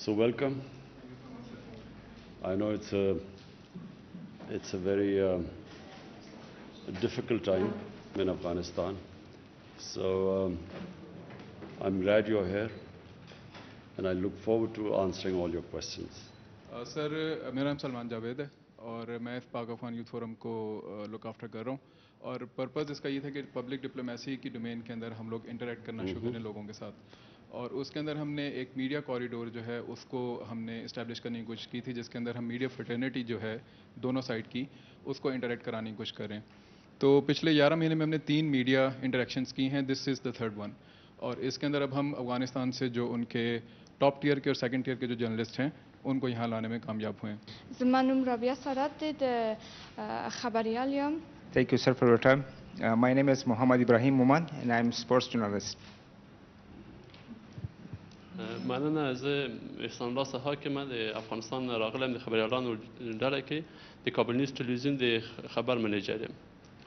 So welcome. I know it's a very difficult time in Afghanistan. So I'm glad you're here, and I look forward to answering all your questions. Sir मेरा नाम सलमान जावेद है और मैं पाक Afghan youth forum को look after कर रहा हूँ और पर्पज़ इसका ये था कि पब्लिक डिप्लोमेसी की डोमेन के अंदर हम लोग इंटरेक्ट करना शुरू करें लोगों के साथ और उसके अंदर हमने एक मीडिया कॉरिडोर जो है उसको हमने इस्टेब्लिश करने की कोशिश की थी जिसके अंदर हम मीडिया फ्रेटर्निटी जो है दोनों साइड की उसको इंटरेक्ट कराने की कोशिश करें। तो पिछले 11 महीने में हमने 3 मीडिया इंटरेक्शंस की हैं, this is the third one. और इसके अंदर अब हम अफगानिस्तान से जो उनके टॉप टियर के और सेकंड टियर के जो जर्नलिस्ट हैं उनको यहाँ लाने में कामयाब हुए हैं। زمانم رابعه سادات د خبریال یم. Thank you, sir, for your time. My name is Muhammad Ibrahim Muman, and I'm sports journalist. مننه از احسان الله سها که من افغانستان راغلم د خبریالان ډله کې د کابل نیوز تلویزیون د خبر منیجر یم.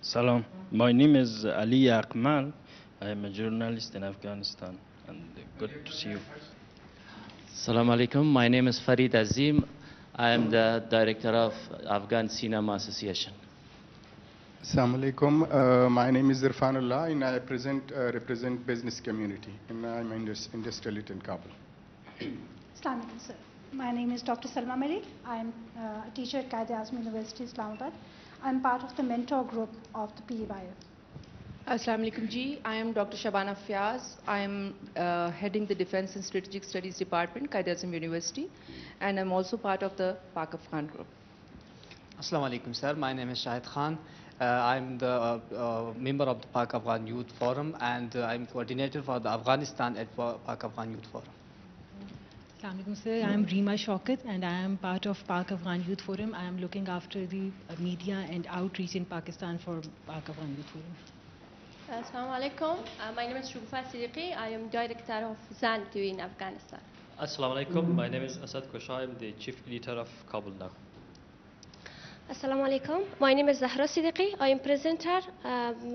Salam, my name is Ali Akmal. I am a journalist in Afghanistan and good to see you. Assalamu alaikum. My name is Farid Azim. I am the director of Afghan Cinema Association. Assalamu alaikum. My name is Irfanullah and I represent business community and I'm industrialist in Kabul. Assalamu alaikum, sir. My name is Dr. Salma Malik. I am a teacher at Quaid-e-Azam University, Islamabad. I am part of the mentor group of the PEYF. Assalamu alaikum ji. I am Dr. Shabana Fiaz. I am heading the Defense and Strategic Studies Department, Quaid-e-Azam University, and I'm also part of the Pak Afghan group. Assalamu alaikum, sir. My name is Shahid Khan. I'm the member of the Pak Afghan Youth Forum and I'm coordinator for the Afghanistan at Pak Afghan Youth Forum. Assalamu alaikum, sir. I am Reema Shaukat and I am part of Pak Afghan Youth Forum. I am looking after the media and outreach in Pakistan for Pak Afghan Youth Forum. Assalamu alaikum. My name is Shugufa Siddiqui. I am director of ZAN TV in Afghanistan. Assalamu alaikum. My name is Asad Kosha. I am the chief editor of Kabul Now. Assalamu alaikum. My name is Zahra Siddiqui. I am presenter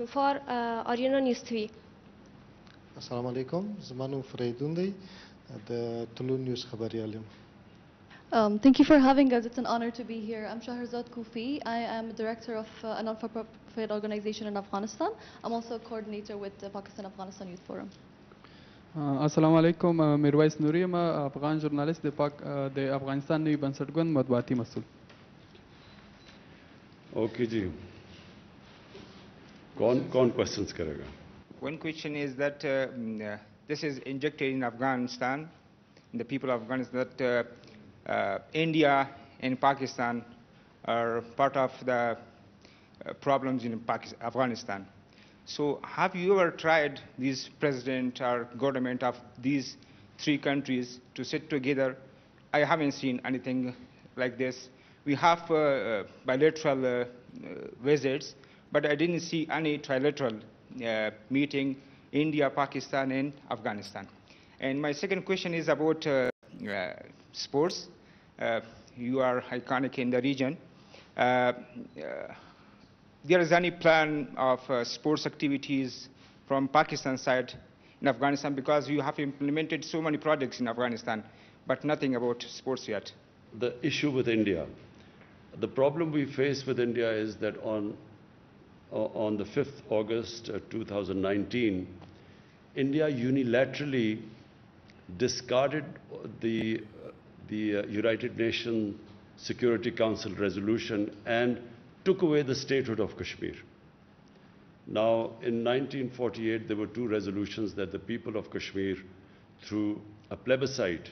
for Ariana News TV. Assalamu alaikum. Zamanum Freidundi, the Tulun News Khabarial. Thank you for having us. It's an honor to be here. I'm Shahrazad Kufi. I am a director of a non-for-profit organization in Afghanistan. I'm also a coordinator with the Pakistan-Afghanistan Youth Forum. Assalamu alaikum. Mirwais Nuri, I'm a Afghan journalist, the Afghanistan New Bansatgun Madwati Masul. Okay ji. कौन questions करेगा? One question is that this is injected in Afghanistan, in the people of Afghanistan, that India and Pakistan are part of the problems in Afghanistan. So have you ever tried this president or government of these three countries to sit together? I haven't seen anything like this. We have bilateral visits, but I didn't see any trilateral meeting India, Pakistan, and Afghanistan. And my second question is about sports. You are iconic in the region. There is any plan of sports activities from Pakistan side in Afghanistan, because you have implemented so many projects in Afghanistan, but nothing about sports yet. The issue with India, the problem we face with India is that on the 5th August 2019, India unilaterally discarded the United Nations Security Council resolution and took away the statehood of Kashmir. Now, in 1948, there were two resolutions that the people of Kashmir, through a plebiscite,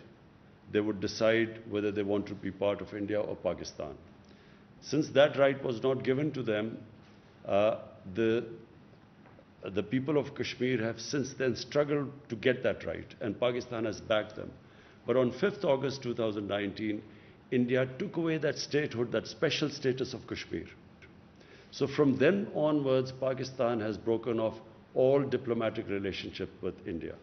they would decide whether they want to be part of India or Pakistan. Since that right was not given to them, the people of Kashmir have since then struggled to get that right, and Pakistan has backed them. But on 5th August 2019, India took away that statehood, that special status of Kashmir. So from then onwards, Pakistan has broken off all diplomatic relationship with India.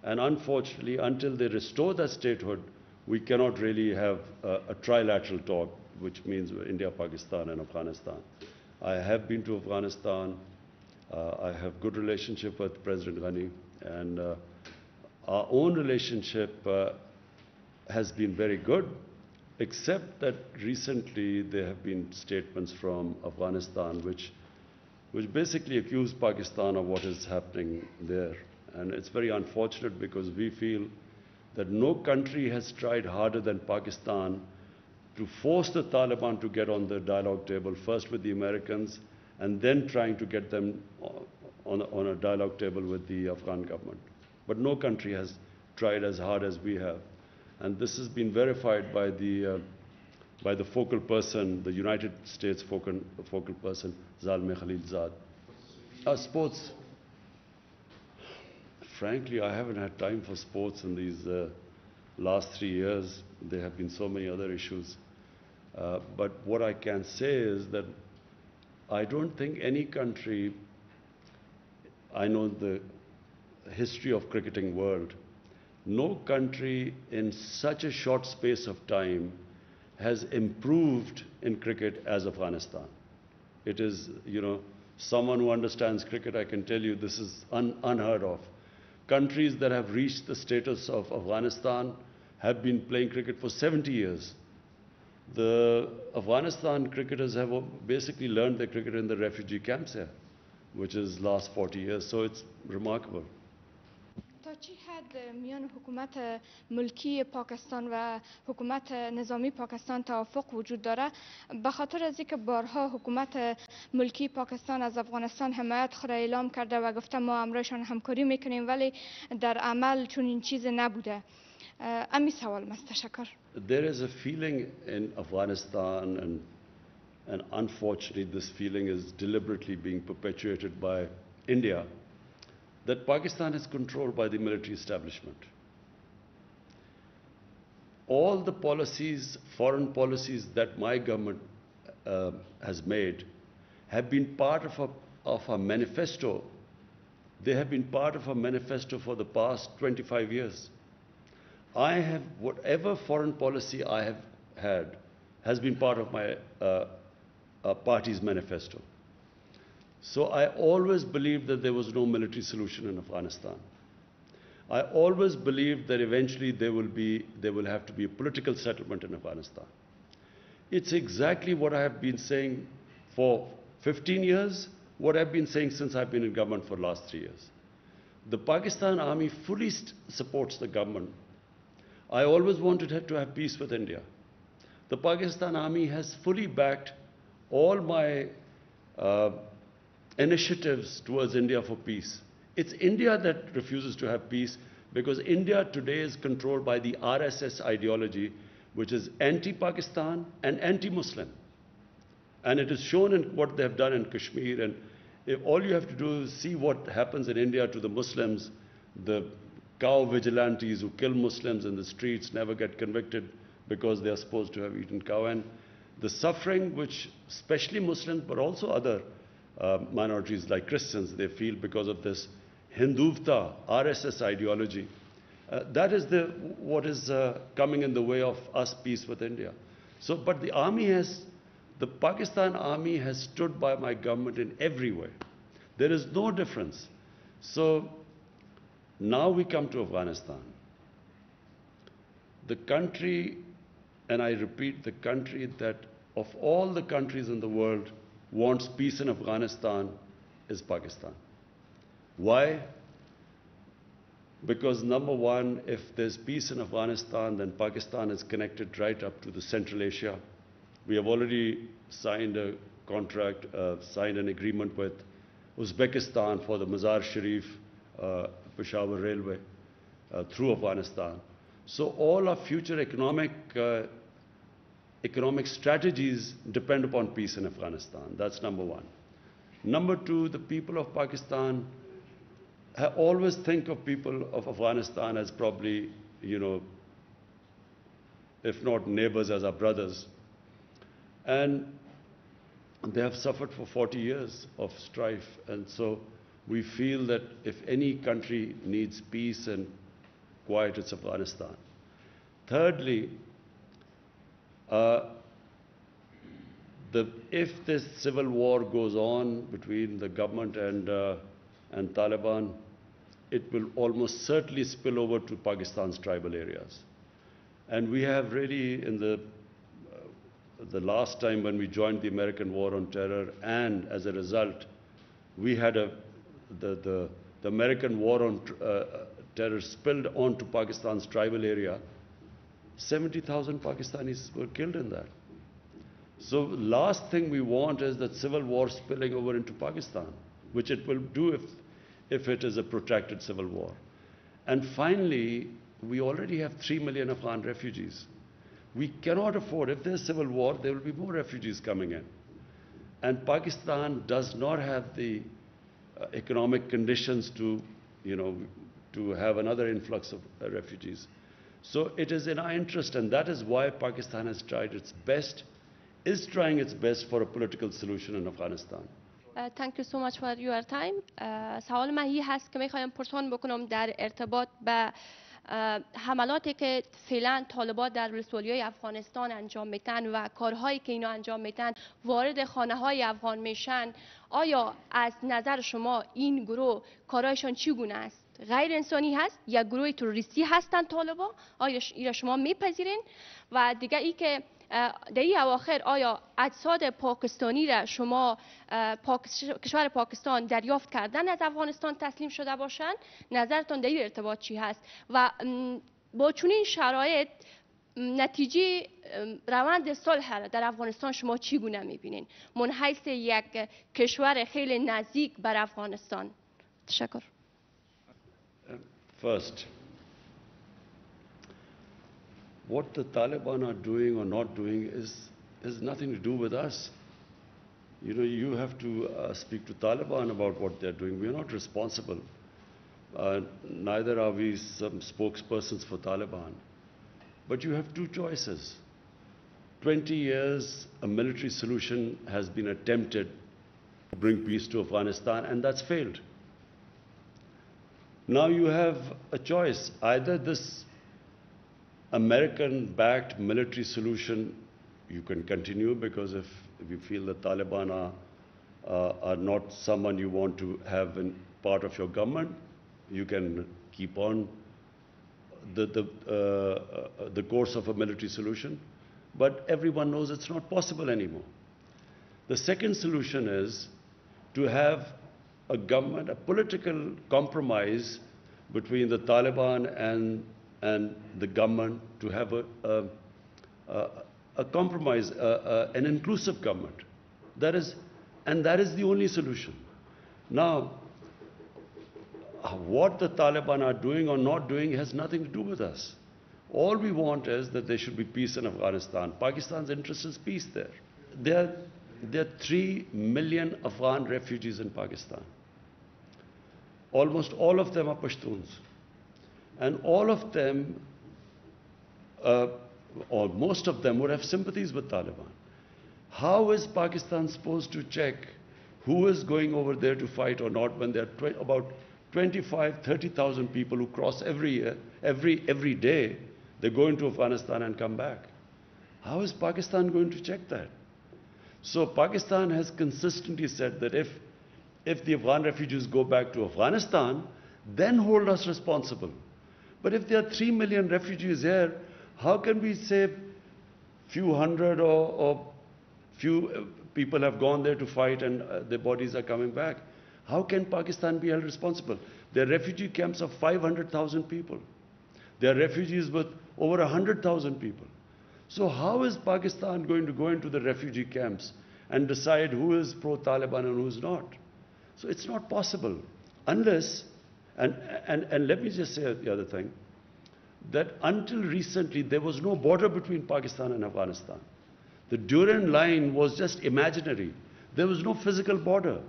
And unfortunately, until they restore that statehood, we cannot really have a trilateral talk, which means India, Pakistan, and Afghanistan. I have been to Afghanistan. I have good relationship with President Ghani, and our own relationship has been very good, except that recently there have been statements from Afghanistan which basically accuse Pakistan of what is happening there. And it's very unfortunate because we feel that no country has tried harder than Pakistan to force the Taliban to get on the dialogue table, first with the Americans and then trying to get them on a dialogue table with the Afghan government. But no country has tried as hard as we have. And this has been verified by the focal person, the United States focal person, Zalmay Khalilzad. Sports. Frankly, I haven't had time for sports in these last 3 years. There have been so many other issues. But what I can say is that I don't think any country, I know the history of cricketing world, no country in such a short space of time has improved in cricket as Afghanistan. It is, someone who understands cricket, I can tell you this is unheard of. Countries that have reached the status of Afghanistan have been playing cricket for 70 years. The Afghanistan cricketers have basically learned their cricket in the refugee camps here, which is last 40 years. So it's remarkable. تا چی حد میان حکومت ملکی پاکستان و حکومت نظامی پاکستان توافق وجود داره؟ به خاطر از اینکه بارها حکومت ملکی پاکستان از افغانستان حمایت خود اعلام کرده و گفته ما همراهشان همکاری میکنیم، ولی در عمل چون این چیز نبوده. امی سوال است. تشکر. There is a feeling in Afghanistan, and unfortunately this feeling is deliberately being perpetuated by India, that Pakistan is controlled by the military establishment. All the policies, foreign policies that my government has made have been part of a manifesto. They have been part of a manifesto for the past 25 years. Whatever foreign policy I have had has been part of my party's manifesto. So I always believed that there was no military solution in Afghanistan. I always believed that eventually there will have to be a political settlement in Afghanistan. It's exactly what I have been saying for 15 years, what I've been saying since I've been in government for the last 3 years. The Pakistan Army fully supports the government. I always wanted to have peace with India. The Pakistan Army has fully backed all my initiatives towards India for peace. It's India that refuses to have peace because India today is controlled by the RSS ideology, which is anti-Pakistan and anti-Muslim. And it is shown in what they have done in Kashmir. And if all you have to do is see what happens in India to the Muslims, the cow vigilantes who kill Muslims in the streets never get convicted because they are supposed to have eaten cow. And the suffering which especially Muslims, but also other minorities like Christians, they feel because of this Hindutva, RSS ideology. That is what is coming in the way of us peace with India. So, but the Pakistan Army has stood by my government in every way. There is no difference. So, now we come to Afghanistan. The country, and I repeat, the country that of all the countries in the world wants peace in Afghanistan is Pakistan. Why? Because number one, if there's peace in Afghanistan, then Pakistan is connected right up to the Central Asia. We have already signed a contract, signed an agreement with Uzbekistan for the Mazar Sharif Peshawar Railway through Afghanistan. So all our future economic strategies depend upon peace in Afghanistan. That's number one. Number two, the people of Pakistan always think of people of Afghanistan as probably, if not neighbors, as our brothers. And they have suffered for 40 years of strife. And so we feel that if any country needs peace and quiet, it's Afghanistan. Thirdly, if this civil war goes on between the government and Taliban, it will almost certainly spill over to Pakistan's tribal areas. And we have really, in the last time when we joined the American War on Terror, and as a result, we had the American War on Terror spilled onto Pakistan's tribal area. 70,000 Pakistanis were killed in that. So last thing we want is that civil war spilling over into Pakistan, which it will do if it is a protracted civil war. And finally, we already have 3 million Afghan refugees. We cannot afford, if there's civil war, there will be more refugees coming in. And Pakistan does not have the economic conditions to, to have another influx of refugees. So it is in our interest, and that is why Pakistan has tried its best, is trying its best for a political solution in Afghanistan. Thank you so much for your time. سوال من این هست که میخوایم پرسان بکنم در ارتباط به حملاتی که فعلا طالبان در ولسوالی‌های افغانستان انجام میتن و کارهایی که اینا انجام میتن وارد خانه‌های افغان میشن. آیا از نظر شما این گروه کارهایشان چگونه است؟ غیر انسانی هست یا گروه تروریستی هستند طالبان؟ آیا این شما میپذیرین؟ و دیگه ای که در این اواخر آیا اجساد پاکستانی را شما کشور پاکستان دریافت کردن از افغانستان تسلیم شده باشند؟ نظرتان در این ارتباط چی هست؟ و با چنین شرایط نتیجه روند صلح در افغانستان شما چگونه میبینین؟ من حیث یک کشور خیلی نزدیک بر افغانستان. تشکر. First, what the Taliban are doing or not doing has nothing to do with us. You have to speak to Taliban about what they're doing. We're not responsible. Neither are we some spokespersons for Taliban. But you have two choices. 20 years, a military solution has been attempted to bring peace to Afghanistan, and that's failed. Now you have a choice. Either this American-backed military solution, you can continue, because if you feel the Taliban are not someone you want to have in part of your government, you can keep on the course of a military solution. But everyone knows it's not possible anymore. The second solution is to have a government, a political compromise between the Taliban and the government, to have a compromise, an inclusive government. That is the only solution. Now, what the Taliban are doing or not doing has nothing to do with us. All we want is that there should be peace in Afghanistan. Pakistan's interest is peace there. There are 3 million Afghan refugees in Pakistan. Almost all of them are Pashtuns. And all of them, or most of them, would have sympathies with Taliban. How is Pakistan supposed to check who is going over there to fight or not when there are about 25,000-30,000 people who cross every year, every day? They go into Afghanistan and come back. How is Pakistan going to check that? So Pakistan has consistently said that if the Afghan refugees go back to Afghanistan, then hold us responsible. But if there are 3 million refugees here, how can we say few hundred or few people have gone there to fight and their bodies are coming back? How can Pakistan be held responsible? There are refugee camps of 500,000 people. There are refugees with over 100,000 people. So how is Pakistan going to go into the refugee camps and decide who is pro-Taliban and who is not? So it's not possible unless, and let me just say the other thing, that until recently there was no border between Pakistan and Afghanistan. The Durand line was just imaginary. There was no physical border.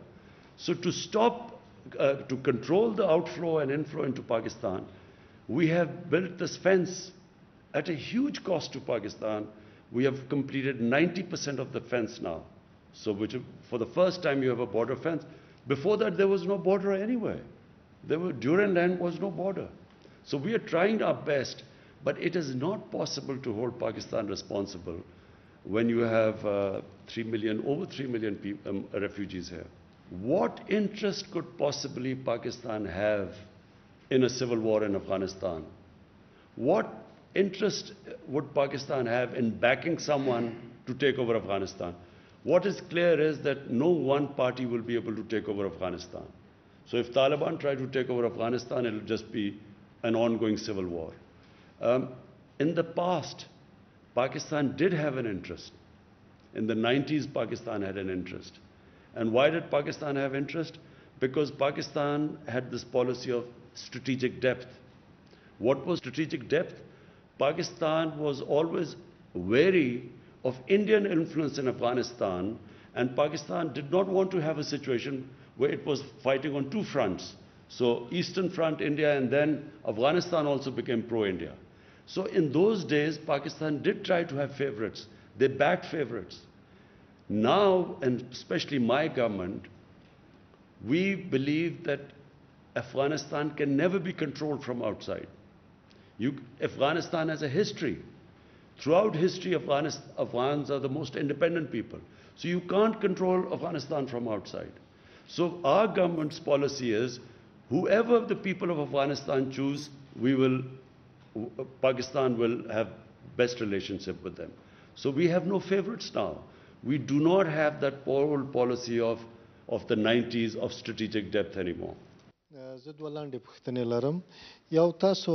So to stop, to control the outflow and inflow into Pakistan, we have built this fence at a huge cost to Pakistan. We have completed 90% of the fence now. So for the first time you have a border fence. Before that there was no border anywhere. Durand line was no border. So we are trying our best, but it is not possible to hold Pakistan responsible when you have over 3 million refugees here. What interest could possibly Pakistan have in a civil war in Afghanistan? What interest would Pakistan have in backing someone to take over Afghanistan? What is clear is that no one party will be able to take over Afghanistan. So if Taliban try to take over Afghanistan, it will just be an ongoing civil war. In the past, Pakistan did have an interest. In the 90s, Pakistan had an interest. And why did Pakistan have interest? Because Pakistan had this policy of strategic depth. What was strategic depth? Pakistan was always wary of Indian influence in Afghanistan, and Pakistan did not want to have a situation where it was fighting on two fronts. So Eastern Front, India, and then Afghanistan also became pro-India. So in those days, Pakistan did try to have favorites. They backed favorites. Now, and especially my government, we believe that Afghanistan can never be controlled from outside. Afghanistan has a history. Throughout history, Afghans are the most independent people. So you can't control Afghanistan from outside. So our government's policy is, whoever the people of Afghanistan choose, Pakistan will have best relationship with them. So we have no favorites now. We do not have that old policy of the 90s of strategic depth anymore. زه دوه لاندې پوښتنې لرم. یو تاسو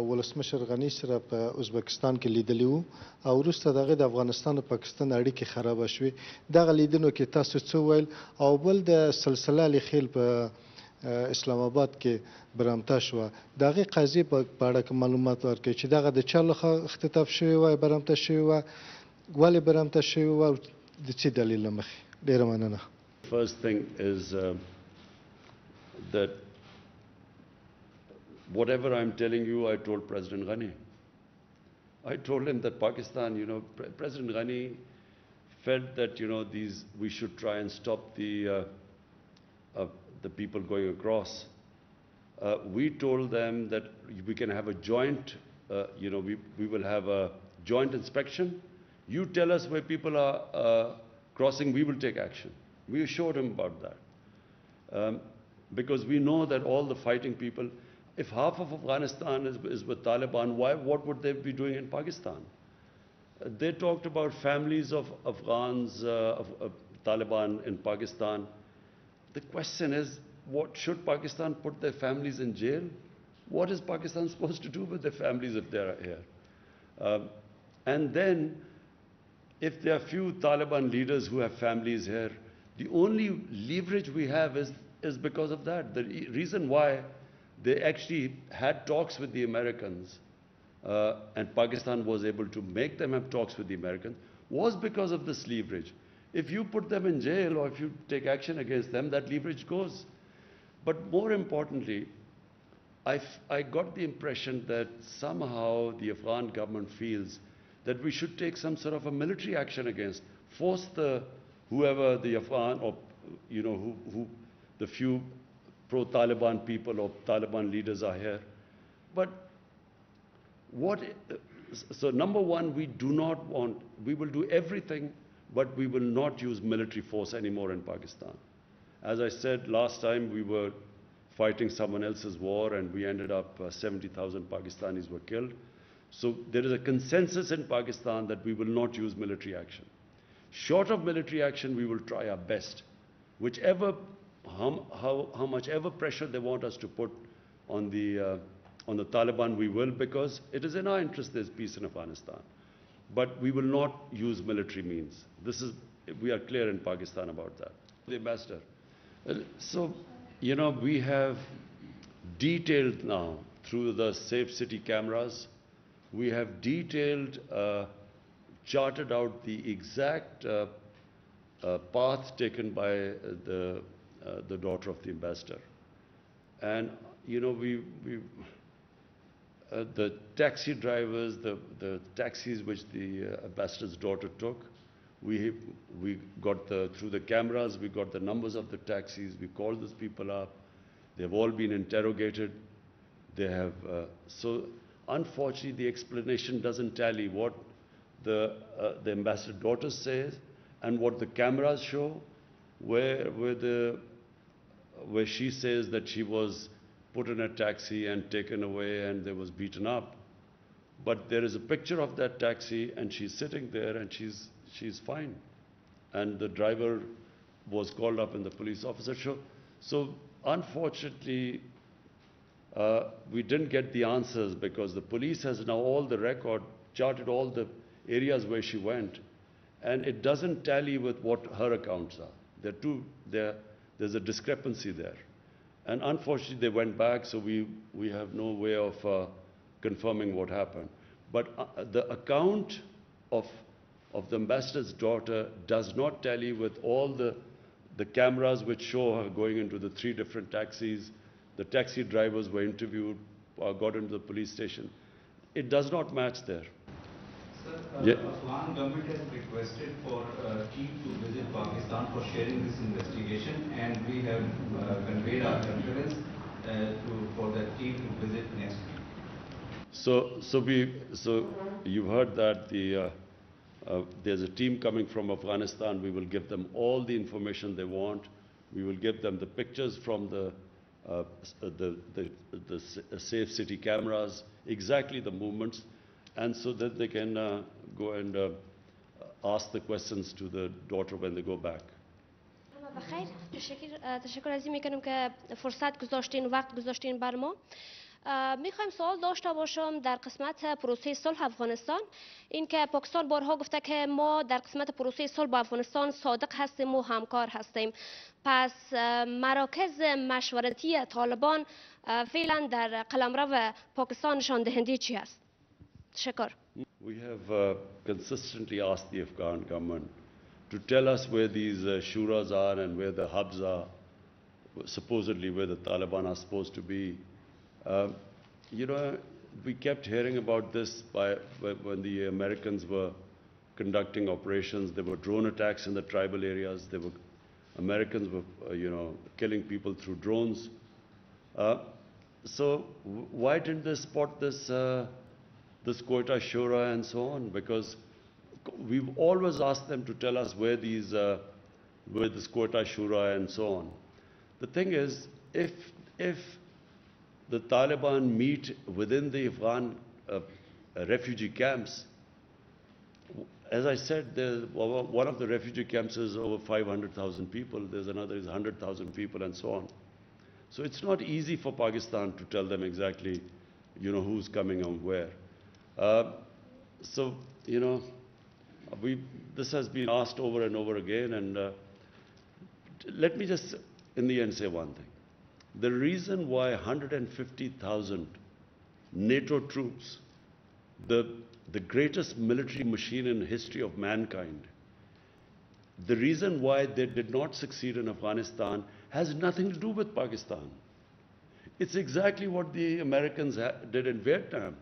ولسمشر غني سره په ازبکستان کې لیدلی وو او وروسته د هغې د افغانستان او پاکستان اړیکې خرابه شوې. دغه لیدنو کې تاسو څه وویل؟ او بل د سلسله لیخیل په اسلام آباد کې برمته شوه. د هغې قضیې په اړه که معلومات ورکړئ چې دغه د چا لخوا اختطاف شوې وه، برمته شوې وه، ولې برمته شوې وه او د څه دلیل له مخې؟ ډېره مننه. First thing is that whatever I'm telling you, I told President Ghani. I told him that Pakistan, President Ghani felt that, we should try and stop the people going across. We told them that we can have a joint, we will have a joint inspection. You tell us where people are crossing, we will take action. We assured him about that. Because we know that all the fighting people, if half of Afghanistan is with Taliban, what would they be doing in Pakistan? They talked about families of Afghans, of Taliban in Pakistan. The question is, should Pakistan put their families in jail? What is Pakistan supposed to do with their families if they are here? And then, if there are few Taliban leaders who have families here, the only leverage we have is because of that. The reason why they actually had talks with the Americans and Pakistan was able to make them have talks with the Americans was because of this leverage. If you put them in jail or if you take action against them, that leverage goes. But more importantly, I got the impression that somehow the Afghan government feels that we should take some sort of a military action against, force whoever the Afghan or, who the few pro-Taliban people or Taliban leaders are here. But so number one, we will do everything, but we will not use military force anymore in Pakistan. As I said last time, we were fighting someone else's war and we ended up 70,000 Pakistanis were killed. So there is a consensus in Pakistan that we will not use military action. Short of military action, we will try our best. How much ever pressure they want us to put on the Taliban, we will, because it is in our interest there's peace in Afghanistan. But we will not use military means. We are clear in Pakistan about that. The ambassador. So, we have detailed now through the Safe City cameras, we have detailed, charted out the exact path taken by the daughter of the ambassador. And, the taxi drivers, the taxis which the ambassador's daughter took, we got through the cameras, we got the numbers of the taxis, we called those people up, they've all been interrogated. They have, so unfortunately the explanation doesn't tally what the ambassador daughter says and what the cameras show, where she says that she was put in a taxi and taken away and they was beaten up. But there is a picture of that taxi, and she's sitting there, and she's fine. And the driver was called up in the police officer show. So unfortunately, we didn't get the answers because the police has now all the record, charted all the areas where she went, and it doesn't tally with what her accounts are. There's a discrepancy there. And unfortunately, they went back, so we have no way of confirming what happened. But the account of the ambassador's daughter does not tally with all the cameras which show her going into the 3 different taxis. The taxi drivers were interviewed, got into the police station. It does not match there. Sir, Yeah. Afghan government has requested for a team to visit Pakistan for sharing this investigation, and we have conveyed our confidence for that team to visit next week. So you've heard that there's a team coming from Afghanistan. We will give them all the information they want. We will give them the pictures from the safe city cameras, exactly the movements, and so that they can go and ask the questions to the daughter when they go back. بخیر تشکر از این میکنم که فرصت گذاشتین وقت گذاشتین بر ما. میخوایم سوال داشته باشم در قسمت پروسه صلح افغانستان. این که پاکستان بارها گفته که ما در قسمت پروسه صلح با افغانستان صادق هستیم و همکار هستیم. پس مراکز مشورتی طالبان فعلا در قلمرو پاکستان نشان دهنده چی است؟ تشکر. We have consistently asked the Afghan government to tell us where these shuras are and where the hubs are, supposedly where the Taliban are supposed to be. You know, we kept hearing about this when the Americans were conducting operations. There were drone attacks in the tribal areas. Americans were, killing people through drones. So why didn't they spot this Quetta Shura and so on? Because we've always asked them to tell us where this Quetta Shura and so on. The thing is, if the Taliban meet within the Afghan refugee camps, as I said, one of the refugee camps is over 500,000 people. There's another is 100,000 people and so on. So it's not easy for Pakistan to tell them exactly, who's coming and where. So, this has been asked over and over again, and let me just, in the end, say one thing. The reason why 150,000 NATO troops, the greatest military machine in the history of mankind, the reason why they did not succeed in Afghanistan has nothing to do with Pakistan. It's exactly what the Americans did in Vietnam.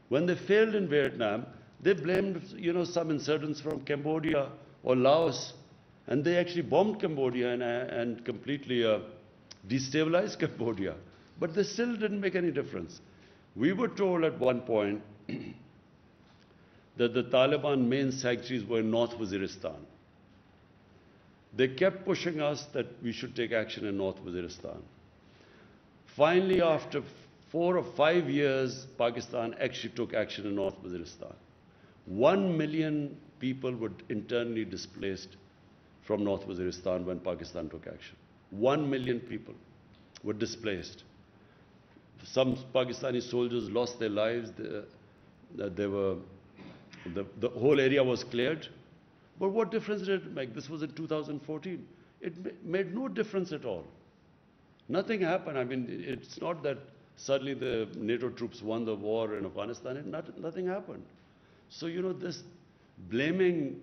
When they failed in Vietnam, they blamed, some insurgents from Cambodia or Laos, and they actually bombed Cambodia and completely destabilized Cambodia. But they still didn't make any difference. We were told at one point that the Taliban main sanctuaries were in North Waziristan. They kept pushing us that we should take action in North Waziristan. Finally, after 4 or 5 years, Pakistan actually took action in North Waziristan. 1 million people were internally displaced from North Waziristan when Pakistan took action. 1 million people were displaced. Some Pakistani soldiers lost their lives. The whole area was cleared. But what difference did it make? This was in 2014. It made no difference at all. Nothing happened. I mean, it's not that suddenly the NATO troops won the war in Afghanistan. Nothing happened. So, this blaming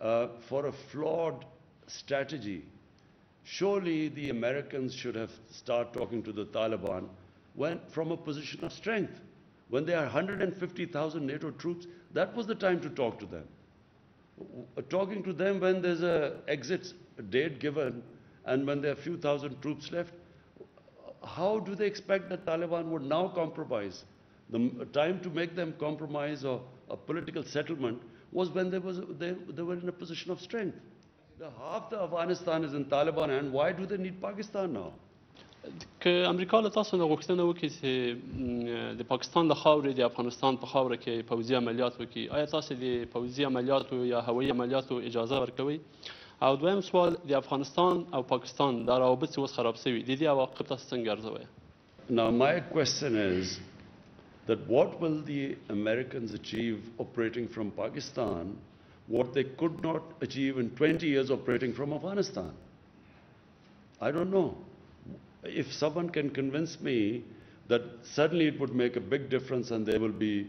for a flawed strategy, surely the Americans should have started talking to the Taliban from a position of strength. When there are 150,000 NATO troops, that was the time to talk to them. Talking to them when there's an exit date given and when there are a few thousand troops left, how do they expect that Taliban would now compromise? The time to make them compromise or a political settlement was when they were in a position of strength. Half the Afghanistan is in Taliban, and why do they need Pakistan now? که امریکا له تاسو نه غوښتنه وکړي چې د پاکستان د خاورې د افغانستان په خاوره کې پوځي عملیات وکړي، آیا تاسو د پوځي عملیاتو یا هوایي عملیاتو اجازه ورکوئ؟ او دویم سوال، د افغانستان او پاکستان دا روابط چې اوس خراب شوي د دې عواقب تاسو څنګه ارزوئ؟ Now my question is that what will the Americans achieve operating from Pakistan what they could not achieve in 20 years operating from Afghanistan? I don't know. If someone can convince me that suddenly it would make a big difference and there will be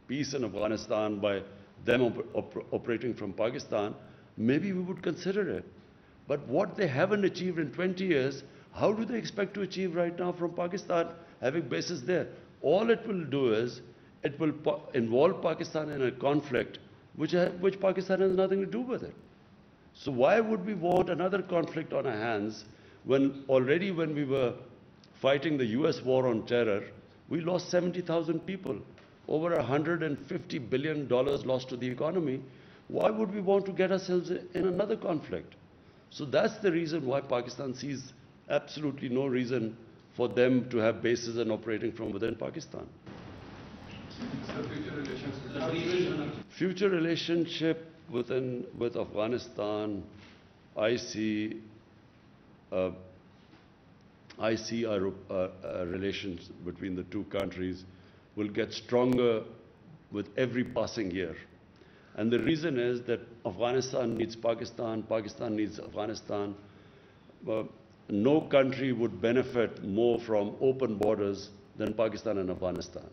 peace in Afghanistan by them operating from Pakistan, maybe we would consider it. But what they haven't achieved in 20 years, how do they expect to achieve right now from Pakistan, having bases there? All it will do is, it will involve Pakistan in a conflict which Pakistan has nothing to do with it. So why would we want another conflict on our hands when already when we were fighting the US war on terror, we lost 70,000 people, over $150 billion lost to the economy. Why would we want to get ourselves in another conflict? So that's the reason why Pakistan sees absolutely no reason for them to have bases and operating from within Pakistan. Future relationship with Afghanistan, I see our relations between the two countries will get stronger with every passing year. And the reason is that Afghanistan needs Pakistan, Pakistan needs Afghanistan. No country would benefit more from open borders than Pakistan and Afghanistan,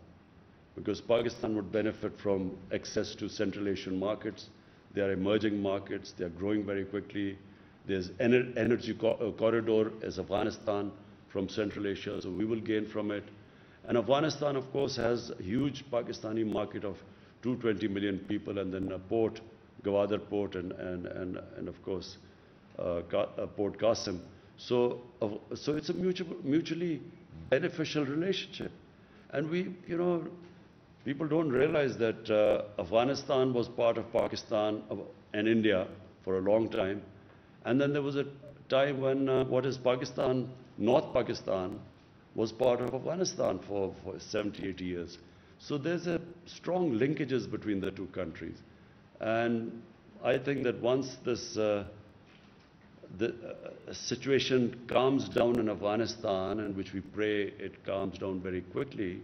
because Pakistan would benefit from access to Central Asian markets. They are emerging markets, they are growing very quickly. There's energy corridor as Afghanistan from Central Asia, so we will gain from it. And Afghanistan, of course, has a huge Pakistani market of 220 million people, and then a port, Gwadar port, and of course, Port Qasim. So it's a mutually beneficial relationship. And people don't realize that Afghanistan was part of Pakistan and India for a long time. And then there was a time when Pakistan, North Pakistan, was part of Afghanistan for 70, 80 years. So there's a strong linkages between the two countries. And I think that once this the situation calms down in Afghanistan, and which we pray it calms down very quickly,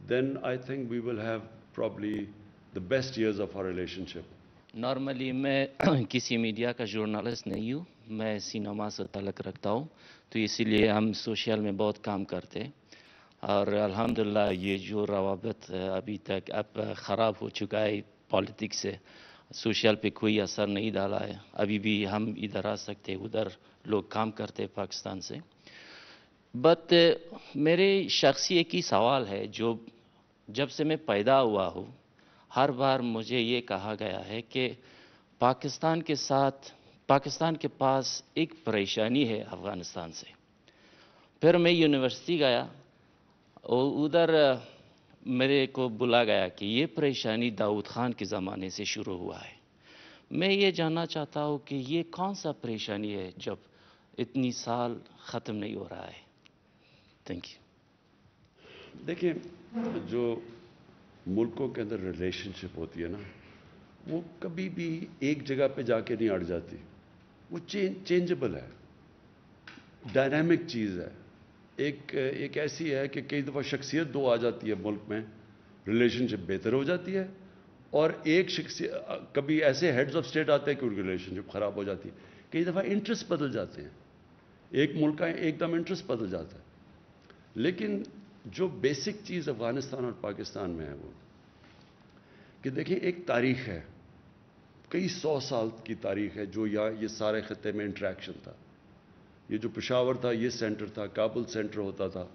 then I think we will have probably the best years of our relationship. Normally मैं किसी media का journalist नहीं हूँ, मैं cinema से ताल्लुक़ रखता हूँ, तो इसीलिए हम सोशल में बहुत काम करते हैं। और अल्हम्दुलिल्लाह ये जो रवाबत अभी तक अब ख़राब हो चुका है पॉलिटिक्स से, सोशल पे कोई असर नहीं डाला है। अभी भी हम इधर आ सकते, उधर लोग काम करते हैं पाकिस्तान से। बट मेरे शख्सी एक ही सवाल है, जो जब से मैं पैदा हुआ हूँ हर बार मुझे ये कहा गया है कि पाकिस्तान के साथ पाकिस्तान के पास एक परेशानी है अफ़गानिस्तान से। फिर मैं यूनिवर्सिटी गया और उधर मेरे को बुला गया कि ये परेशानी दाऊद खान के ज़माने से शुरू हुआ है। मैं ये जानना चाहता हूँ कि ये कौन सा परेशानी है जब इतनी साल ख़त्म नहीं हो रहा है। Thank you. देखिए, जो मुल्कों के अंदर रिलेशनशिप होती है ना, वो कभी भी एक जगह पे जाके नहीं अड़ जाती, वो चेंजेबल है, डायनामिक चीज़ है। एक ऐसी है कि कई दफ़ा शख्सियत दो आ जाती है मुल्क में, रिलेशनशिप बेहतर हो जाती है, और एक शख्सियत कभी ऐसे हेड्स ऑफ स्टेट आते हैं कि उनकी रिलेशनशिप ख़राब हो जाती है। कई दफ़ा इंटरेस्ट बदल जाते हैं, एक मुल्क का एकदम इंटरेस्ट बदल जाता है। लेकिन जो बेसिक चीज़ अफ़गानिस्तान और पाकिस्तान में है वो कि देखिए, एक तारीख़ है, कई 100 साल की तारीख़ है जो ये सारे ख़त्ते में इंटरेक्शन था। ये जो पेशावर था ये सेंटर था, काबुल सेंटर होता था,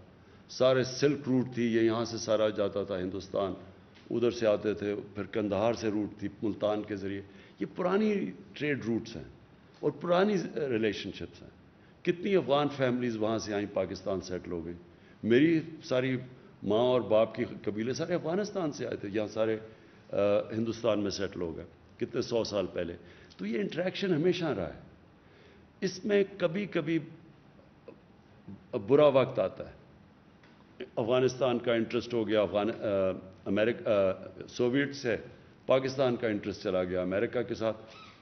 सारे सिल्क रूट थी, ये यहाँ से सारा जाता था हिंदुस्तान, उधर से आते थे, फिर कंदहार से रूट थी मुल्तान के ज़रिए। ये पुरानी ट्रेड रूट्स हैं और पुरानी रिलेशनशिप्स हैं। कितनी अफ़गान फैमिलीज़ वहाँ से आई, पाकिस्तान सेटल हो गई। मेरी सारी माँ और बाप के कबीले सारे अफ़गानिस्तान से आए थे, यहाँ सारे हिंदुस्तान में सेटल हो गए कितने 100 साल पहले। तो ये इंटरेक्शन हमेशा रहा है। इसमें कभी कभी برا وقت آتا ہے. افغانستان کا انٹرسٹ ہو گیا سوویٹ سے, پاکستان کا انٹرسٹ چلا گیا امریکہ کے ساتھ,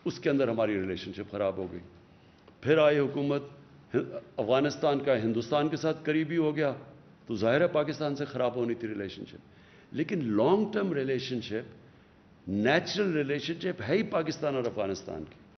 اس کے اندر ہماری ریلیشن شپ خراب ہو گئی. پھر آئی حکومت افغانستان کا ہندوستان کے ساتھ قریبی ہو گیا, تو ظاہر ہے پاکستان سے خراب ہونی تھی ریلیشن شپ. لیکن لانگ ٹرم ریلیشن شپ, نیچرل ریلیشن شپ ہے ہی پاکستان اور افغانستان کی.